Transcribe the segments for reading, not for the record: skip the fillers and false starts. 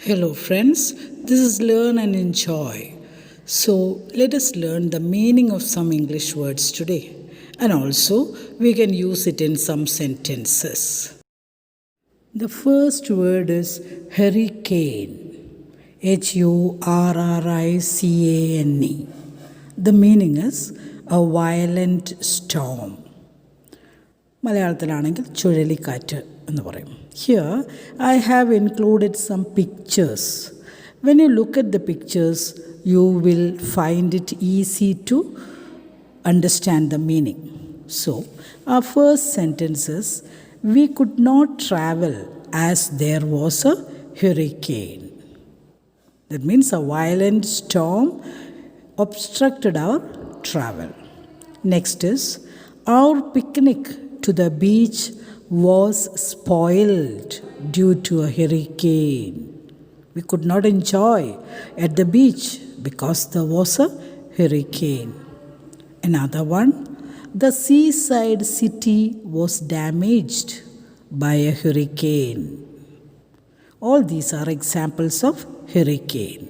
Hello, friends. This is Learn and Enjoy. So, let us learn the meaning of some English words today. And also, we can use it in some sentences. The first word is hurricane. Hurricane. The meaning is a violent storm. മലയാളത്തിലാണെങ്കിൽ ചുഴലിക്കാറ്റ് എന്ന് പറയും. Here I have included some pictures. When you look at the pictures, you will find it easy to understand the meaning. So, our first sentence is, we could not travel as there was a hurricane. That means a violent storm obstructed our travel. Next is, our picnic to the beach was spoiled due to a hurricane. We could not enjoy at the beach because there was a hurricane. Another one, the seaside city was damaged by a hurricane. All these are examples of hurricane.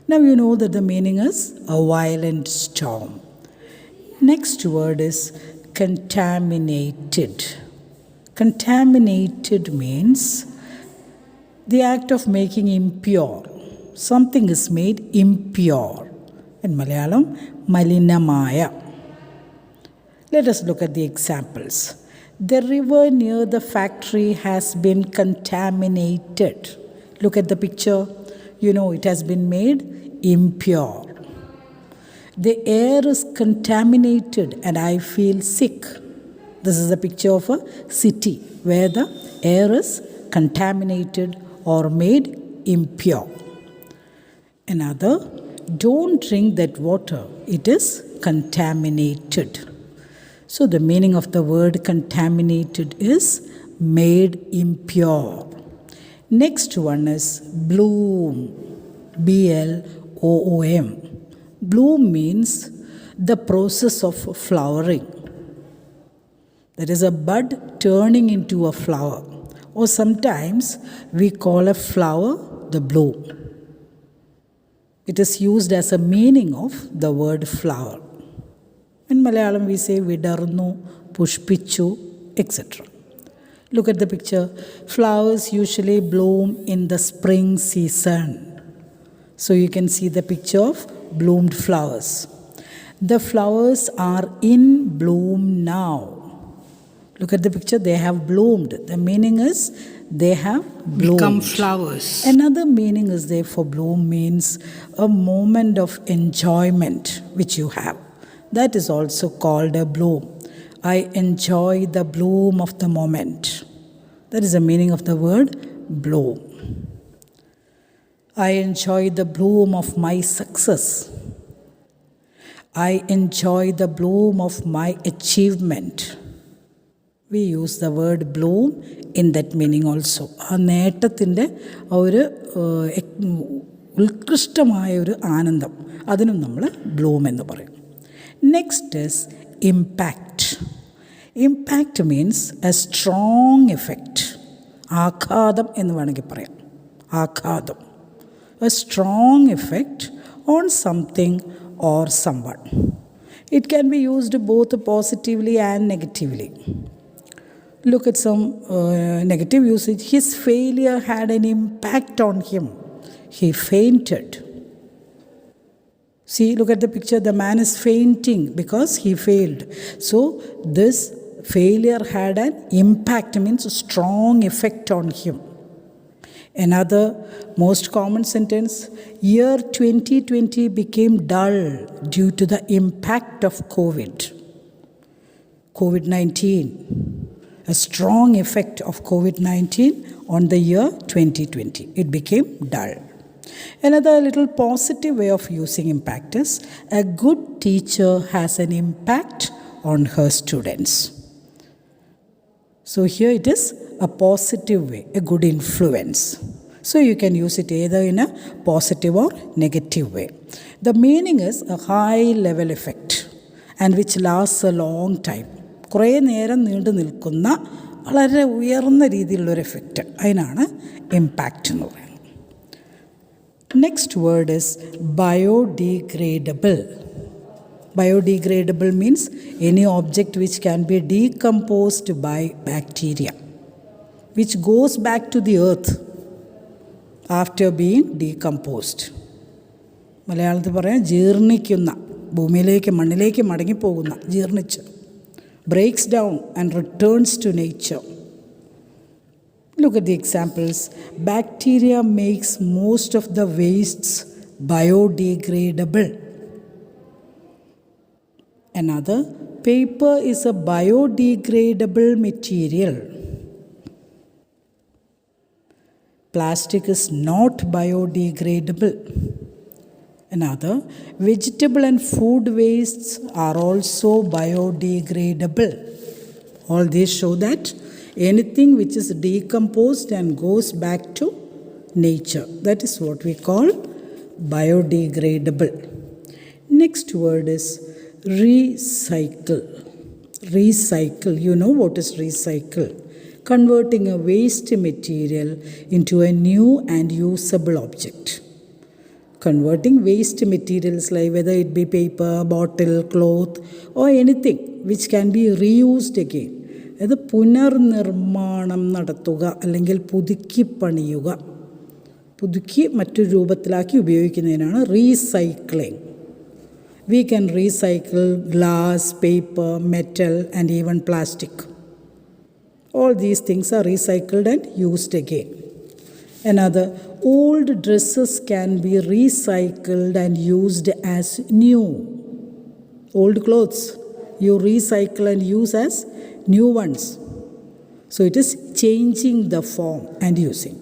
Now you know that the meaning is a violent storm. Next word is contaminated. Contaminated means the act of making impure. Something is made impure. In Malayalam, malinamaya. Let us look at the examples. The river near the factory has been contaminated. Look at the picture. You know it has been made impure. The air is contaminated and I feel sick. This is a picture of a city where the air is contaminated or made impure. Another, don't drink that water. It is contaminated. So the meaning of the word contaminated is made impure. Next one is bloom. B-L-O-O-M. Bloom means the process of flowering. That is a bud turning into a flower. Or sometimes we call a flower the bloom. It is used as a meaning of the word flower. In Malayalam we say vidarnu, pushpichu, etc. Look at the picture. Flowers usually bloom in the spring season. So you can see the picture of bloomed flowers. The flowers are in bloom now. Look at the picture, they have bloomed. The meaning is they have bloomed. Become flowers. Another meaning is there for bloom means a moment of enjoyment which you have. That is also called a bloom. I enjoy the bloom of the moment. That is the meaning of the word bloom. I enjoy the bloom of my success. I enjoy the bloom of my achievement. We use the word bloom in that meaning also. ആ നേട്ടത്തിൻ്റെ ഒരു ഉത്കൃഷ്ടമായ ഒരു ആനന്ദം അതിനും നമ്മൾ Bloom എന്ന് പറയും. Next is impact. Impact means A strong effect. ആഘാതം എന്ന് വേണമെങ്കിൽ പറയാം. ആഘാതം. A strong effect on something or someone. It can be used both positively and negatively. Look at some negative usage. His failure had an impact on him. He fainted. See, look at the picture. The man is fainting because he failed. So, this failure had an impact, means a strong effect on him. Another most common sentence, year 2020 became dull due to the impact of COVID-19. A strong effect of COVID-19 on the year 2020. It became dull. Another little positive way of using impact is, a good teacher has an impact on her students. So here it is a positive way, a good influence. So you can use it either in a positive or negative way. The meaning is a high level effect and which lasts a long time. കുറേ നേരം നീണ്ടു നിൽക്കുന്ന വളരെ ഉയർന്ന രീതിയിലുള്ളൊരു effect, അതിനാണ് impact എന്ന് പറയുന്നത്. Next word is biodegradable. Biodegradable means any object which can be decomposed by bacteria, which goes back to the earth after being decomposed. മലയാളത്തിൽ പറയാം ജീർണിക്കുന്ന, ഭൂമിയിലേക്ക് മണ്ണിലേക്ക് മടങ്ങിപ്പോകുന്ന, ജീർണിച്ച്, breaks down and returns to nature. Look at the examples. Bacteria makes most of the wastes biodegradable. Another, paper is a biodegradable material. Plastic is not biodegradable. Another, vegetable and food wastes are also biodegradable. All these show that anything which is decomposed and goes back to nature, that is what we call biodegradable. Next word is recycle. Recycle, you know what is recycle? Converting a waste material into a new and usable object. Converting waste materials, like whether it be paper, bottle, cloth or anything which can be reused again. അത് പുനർനിർമ്മാണം നടത്തുക അല്ലെങ്കിൽ പുതുക്കി പണിയുക, പുതുക്കി മറ്റൊരു രൂപത്തിലാക്കി ഉപയോഗിക്കുന്നതിനാണ് recycling. We can recycle glass, paper, metal and even plastic. All these things are recycled and used again. Another, old dresses can be recycled and used as new. Old clothes you recycle and use as new ones. So it is changing the form and using.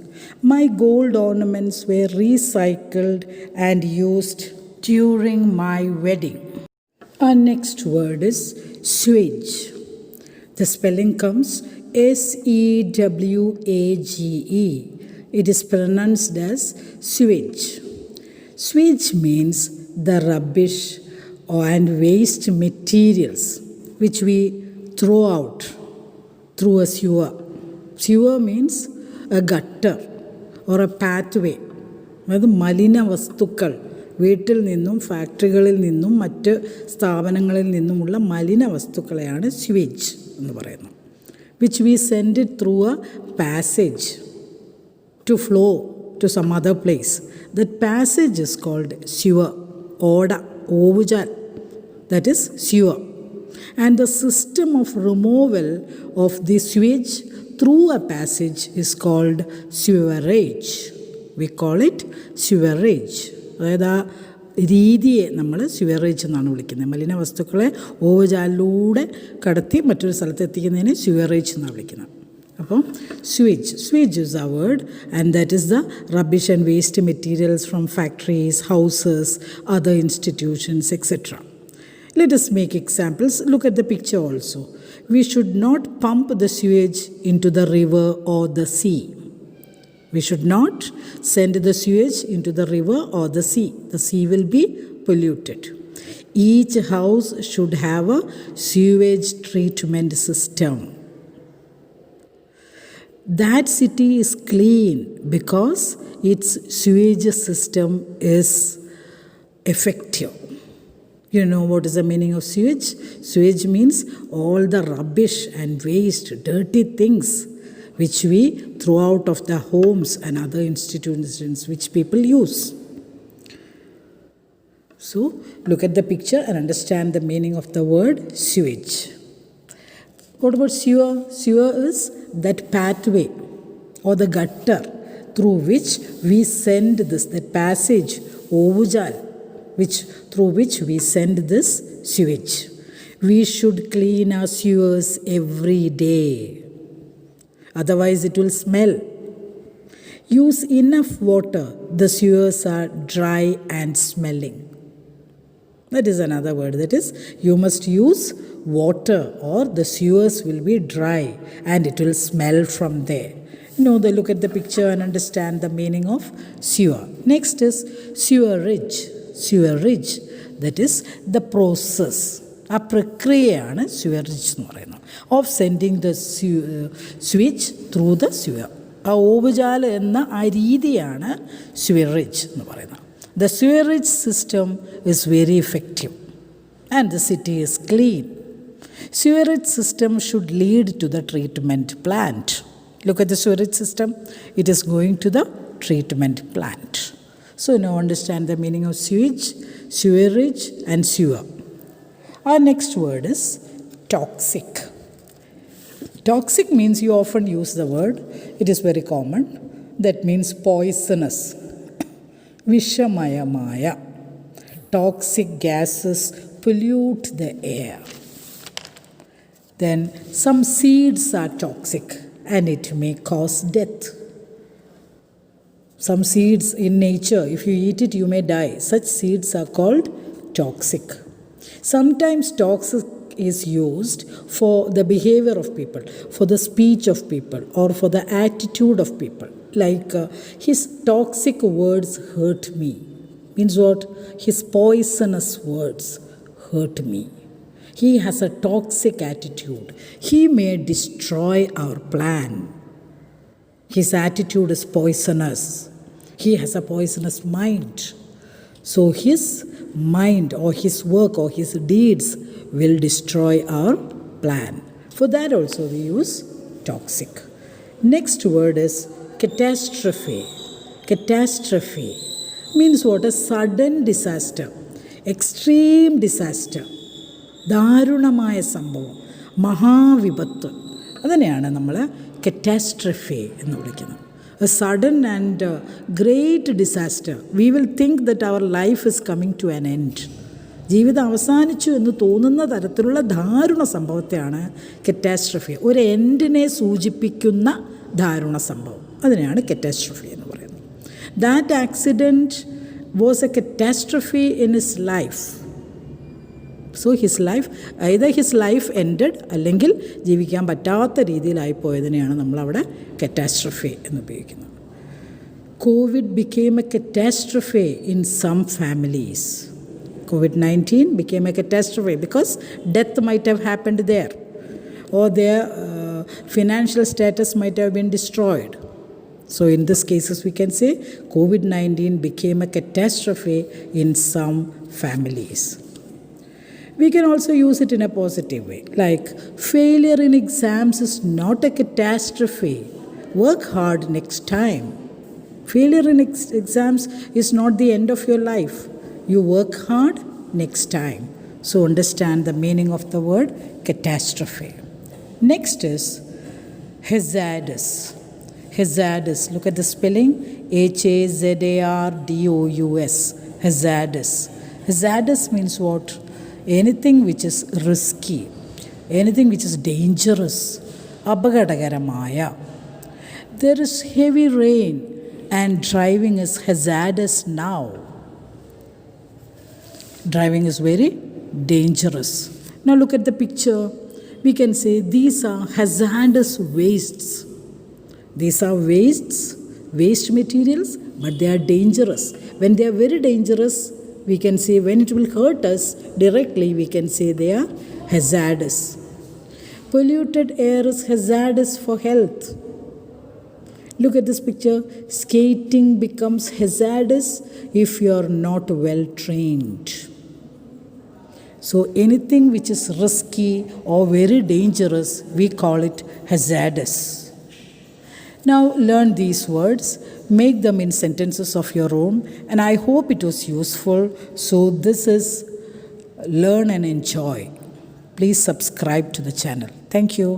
My gold ornaments were recycled and used during my wedding. Our next word is sewage. The spelling comes S-E-W-A-G-E. It is pronounced as sewage. Sewage means the rubbish and waste materials which we throw out through a sewer. Sewer means a gutter or a pathway. അത് മലിന വസ്തുക്കൾ, വീട്ടിൽ നിന്നും ഫാക്ടറികളിൽ നിന്നും മറ്റ് സ്ഥാപനങ്ങളിൽ നിന്നുമുള്ള മലിന വസ്തുക്കളെയാണ് സ്യൂവേജ് എന്ന് പറയുന്നത്. Which we send it through a passage to flow to some other place. That passage is called sewer. Oda, Ovujal, that is sewer. And the system of removal of the sewage through a passage is called sewerage. We call it sewerage. അതായത് ആ രീതിയെ നമ്മൾ sewerage എന്നാണ് വിളിക്കുന്നത്. മലിന വസ്തുക്കളെ ഓവുചാലിലൂടെ കടത്തി മറ്റൊരു സ്ഥലത്ത് എത്തിക്കുന്നതിന് സ്യൂവറേജ് എന്നാണ് വിളിക്കുന്നത്. അപ്പോൾ sewage is a word, and that is the rubbish and waste materials from factories, houses, other institutions, etc. Let us make examples. Look at the picture also. We should not pump the sewage into the river or the sea. We should not send the sewage into the river or the sea. The sea will be polluted. Each house should have a sewage treatment system. That city is clean because its sewage system is effective. You know what is the meaning of sewage? Sewage means all the rubbish and waste, dirty things which we throw out of the homes and other institutions which people use. So, look at the picture and understand the meaning of the word sewage. What about sewer? Sewer is that pathway or the gutter through which we send this, that passage, ovujal, through which we send this sewage. We should clean our sewers every day. Otherwise it will smell. Use enough water. The sewers are dry and smelling. That is another word. That is, you must use water or the sewers will be dry and it will smell from there. They look at the picture and understand the meaning of sewer. Next is sewerage. Sewerage, that is the process. ആ പ്രക്രിയയാണ് sewerage എന്ന് പറയുന്നത്, of sending the sewage through the sewer. ആ ഓവുചാല് എന്ന ആ രീതിയാണ് sewerage എന്ന് പറയുന്നത്. The sewerage system is very effective and the city is clean. Sewerage system should lead to the treatment plant. Look at the sewerage system. It is going to the treatment plant. So now understand the meaning of sewage, sewerage and sewer. Our next word is toxic. Toxic means you often use the word. It is very common. That means poisonous. Vishamayamaya. Toxic gases pollute the air. Then some seeds are toxic and it may cause death. Some seeds in nature, if you eat it, you may die. Such seeds are called toxic. Sometimes toxic is used for the behavior of people, for the speech of people, or for the attitude of people. Like his toxic words hurt me. Means what? His poisonous words hurt me. He has a toxic attitude. He may destroy our plan. His attitude is poisonous. He has a poisonous mind. So his mind or his work or his deeds will destroy our plan. For that also we use toxic. Next word is catastrophe. Catastrophe means what? A sudden disaster, extreme disaster. ദാരുണമായ സംഭവം, മഹാവിപത്ത്, അതിനെയാണ് നമ്മൾ catastrophe എന്ന് വിളിക്കുന്നത്. A sudden and great disaster. We will think that our life is coming to an end. ജീവിതം അവസാനിച്ചു എന്ന് തോന്നുന്ന തരത്തിലുള്ള ദാരുണ സംഭവത്തെയാണ് കറ്റാസ്ട്രഫി, ഒരു എൻഡിനെ സൂചിപ്പിക്കുന്ന ദാരുണ സംഭവം, അതിനെയാണ് കറ്റാസ്ട്രഫി എന്ന് പറയുന്നത്. That accident was a catastrophe in his life. So his life ended, അല്ലെങ്കിൽ ജീവിക്കാൻ പറ്റാത്ത രീതിയിലായിപ്പോയതിനെയാണ് നമ്മളവിടെ കറ്റാസ്ട്രഫി എന്ന് ഉപയോഗിക്കുന്നത്. COVID became a catastrophe in some families. COVID-19 became a catastrophe because death might have happened there, or their financial status might have been destroyed. So in this cases we can say COVID-19 became a catastrophe in some families. We can also use it in a positive way, like failure in exams is not a catastrophe. Work hard next time. Failure in exams is not the end of your life. You work hard next time. So understand the meaning of the word catastrophe. Next is hazardous. Hazardous. Look at the spelling. Hazardous. Hazardous. Hazardous means what? Anything which is risky, anything which is dangerous, abagadagamaya. There is heavy rain and driving is hazardous now. Driving is very dangerous. Now look at the picture. We can say these are hazardous wastes. These are wastes, waste materials, but they are dangerous. When they are very dangerous, we can say when it will hurt us directly, we can say they are hazardous. Polluted air is hazardous for health. Look at this picture. Skating becomes hazardous if you are not well trained. So anything which is risky or very dangerous, we call it hazardous. Now learn these words, make them in sentences of your own, and I hope it was useful. So this is Learn and Enjoy. Please subscribe to the channel. Thank you.